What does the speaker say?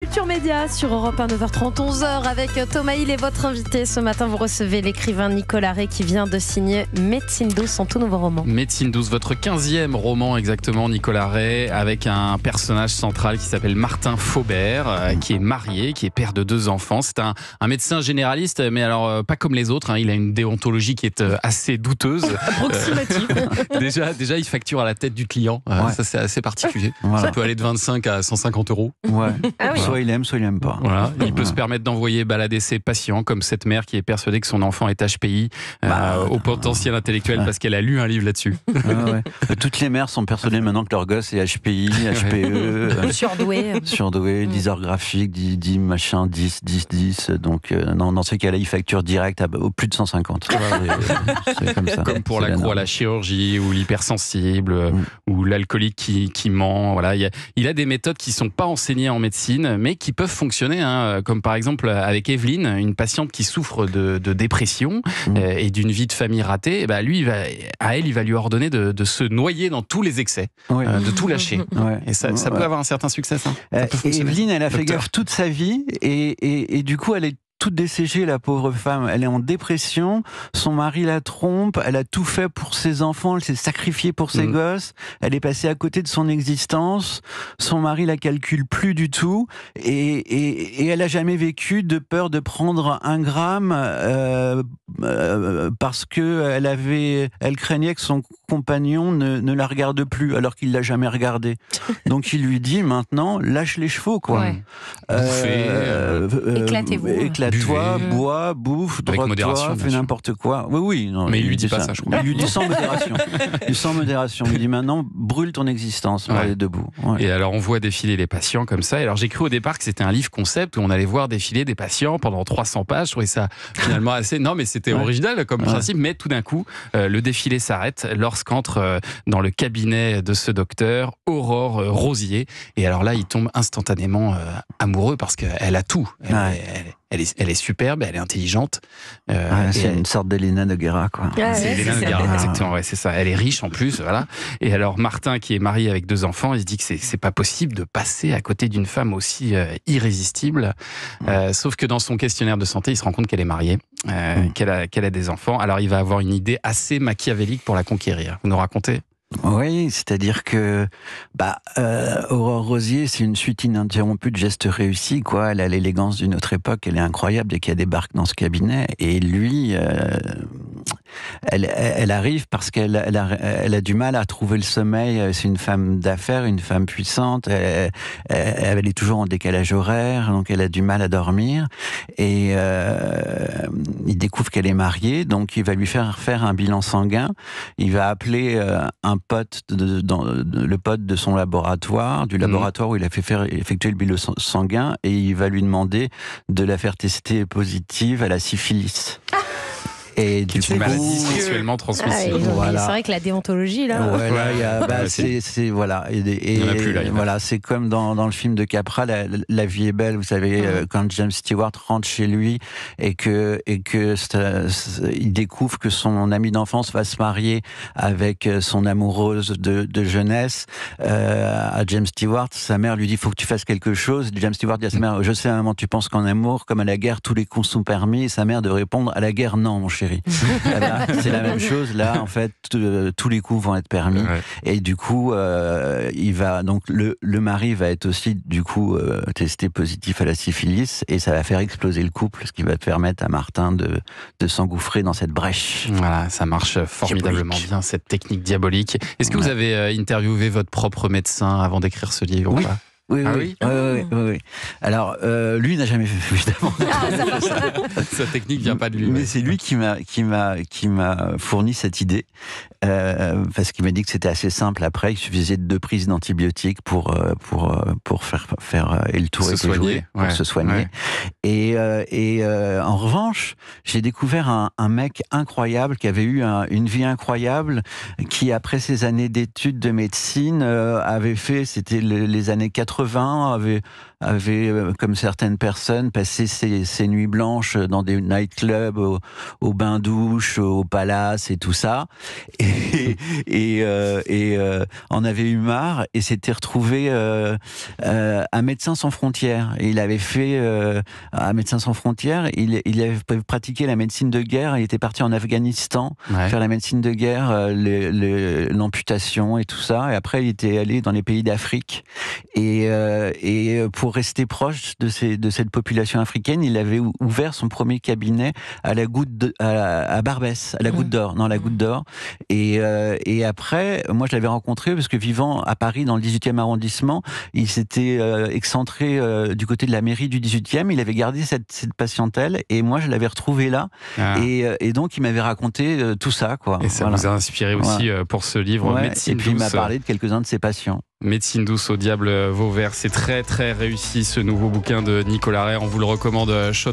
Culture Média sur Europe 1, 9h30, 11h avec Thomas Hill et votre invité. Ce matin, vous recevez l'écrivain Nicolas Rey qui vient de signer Médecine douce, son tout nouveau roman. Médecine douce, votre 15e roman exactement, Nicolas Rey, avec un personnage central qui s'appelle Martin Faubert, qui est marié, qui est père de 2 enfants. C'est un médecin généraliste, mais alors pas comme les autres. Il a une déontologie qui est assez douteuse. Approximative. Déjà, il facture à la tête du client. Ça, c'est assez particulier. Voilà. Ça peut aller de 25 à 150 €. Ouais. Ah oui. Soit il aime, soit il n'aime pas. Voilà. Il peut se permettre d'envoyer balader ses patients, comme cette mère qui est persuadée que son enfant est HPI, au potentiel intellectuel, parce qu'elle a lu un livre là-dessus. Toutes les mères sont persuadées maintenant que leur gosse est HPI, HPE, surdoué, dysorgraphique, 10 machin, 10. Donc dans ce cas-là, il facture direct au plus de 150. C'est comme ça. Comme pour l'accro à la chirurgie, ou l'hypersensible, ou l'alcoolique qui ment. Voilà. Il a des méthodes qui ne sont pas enseignées en médecine, mais qui peuvent fonctionner, comme par exemple avec Evelyne, une patiente qui souffre de dépression et d'une vie de famille ratée. Lui, il va lui ordonner de se noyer dans tous les excès, de tout lâcher. Et ça peut avoir un certain succès, ça. Evelyne, elle a fait gaffe toute sa vie, et du coup, elle est toute desséchée, la pauvre femme. Elle est en dépression, son mari la trompe, elle a tout fait pour ses enfants, elle s'est sacrifiée pour ses gosses, elle est passée à côté de son existence, son mari la calcule plus du tout, et elle a jamais vécu de peur de prendre 1 gramme parce que elle craignait que son compagnon ne la regarde plus, alors qu'il l'a jamais regardée. Donc il lui dit maintenant, lâche les chevaux, quoi. Éclatez-vous. Éclate-toi, bois, bouffe, drogue-toi, fais n'importe quoi. Oui. Non, mais il lui dit pas ça, je crois. Il lui dit sans modération. Sans modération. Il dit maintenant, brûle ton existence pour aller debout. Et alors on voit défiler les patients comme ça. Et alors j'ai cru au départ que c'était un livre concept où on allait voir défiler des patients pendant 300 pages. Je trouvais ça finalement assez... Non, mais c'était original comme principe. Mais tout d'un coup, le défilé s'arrête lorsqu'entre dans le cabinet de ce docteur Aurore Rosier. Et alors là, il tombe instantanément amoureux parce qu'elle a tout. Elle est superbe, elle est intelligente. C'est une sorte d'Elena Noguera, quoi. C'est Elena Noguera, exactement. C'est ça. Elle est riche en plus, voilà. Et alors Martin, qui est marié avec 2 enfants, il se dit que c'est pas possible de passer à côté d'une femme aussi irrésistible. Sauf que dans son questionnaire de santé, il se rend compte qu'elle est mariée, qu'elle a des enfants. Alors il va avoir une idée assez machiavélique pour la conquérir. Vous nous racontez ? Oui, c'est-à-dire que Aurore Rosier, c'est une suite ininterrompue de gestes réussis, quoi. Elle a l'élégance d'une autre époque, elle est incroyable dès qu'elle débarque dans ce cabinet. Et lui, elle arrive parce qu'elle a du mal à trouver le sommeil. C'est une femme d'affaires, une femme puissante. Elle est toujours en décalage horaire, donc elle a du mal à dormir. Et il découvre qu'elle est mariée, donc il va lui faire un bilan sanguin. Il va appeler un pote, le pote de son laboratoire, du laboratoire où il a fait effectuer le bilan sanguin, et il va lui demander de la faire tester positive à la syphilis. Et qui est une maladie sexuellement transmissible. C'est vrai que la déontologie, là... c'est comme dans le film de Capra, la vie est belle, vous savez, quand James Stewart rentre chez lui et que il découvre que son ami d'enfance va se marier avec son amoureuse de jeunesse. À James Stewart, sa mère lui dit, faut que tu fasses quelque chose. James Stewart dit à sa mère, je sais maman, tu penses qu'en amour, comme à la guerre, tous les coups sont permis. Et sa mère de répondre, à la guerre, non, mon chéri. C'est la même chose là, en fait, tous les coups vont être permis, et du coup le mari va être aussi du coup testé positif à la syphilis, et ça va faire exploser le couple, ce qui va permettre à Martin de s'engouffrer dans cette brèche. Voilà, ça marche formidablement bien, cette technique diabolique. Est-ce que vous avez interviewé votre propre médecin avant d'écrire ce livre? Oui. Oui. Alors, lui n'a jamais fait, évidemment. Sa technique vient pas de lui. Mais c'est lui qui m'a fourni cette idée, parce qu'il m'a dit que c'était assez simple. Après, il suffisait de 2 prises d'antibiotiques pour faire et le tour était joué, pour se soigner. Et en revanche, j'ai découvert un mec incroyable qui avait eu une vie incroyable, qui après ses années d'études de médecine avait fait, c'était les années 80. 80 avait comme certaines personnes, passé ses nuits blanches dans des nightclubs, au bain-douche, au palace et tout ça, et en avait eu marre et s'était retrouvé à Médecins sans frontières. Et il avait fait à Médecins sans frontières, il avait pratiqué la médecine de guerre. Il était parti en Afghanistan faire la médecine de guerre, l'amputation et tout ça. Et après, il était allé dans les pays d'Afrique. Et pour rester proche de cette population africaine, il avait ouvert son premier cabinet à Barbès, à la Goutte d'Or, non, la Goutte d'Or. Et après, moi, je l'avais rencontré parce que vivant à Paris, dans le 18e arrondissement, il s'était excentré du côté de la mairie du 18e. Il avait gardé cette patientèle et moi, je l'avais retrouvé là. Et donc, il m'avait raconté tout ça, quoi. Et ça vous a inspiré aussi pour ce livre, Médecine douce. Et puis, il m'a parlé de quelques-uns de ses patients. Médecine douce au diable Vauvert, c'est très très réussi ce nouveau bouquin de Nicolas Ray, on vous le recommande chaudement.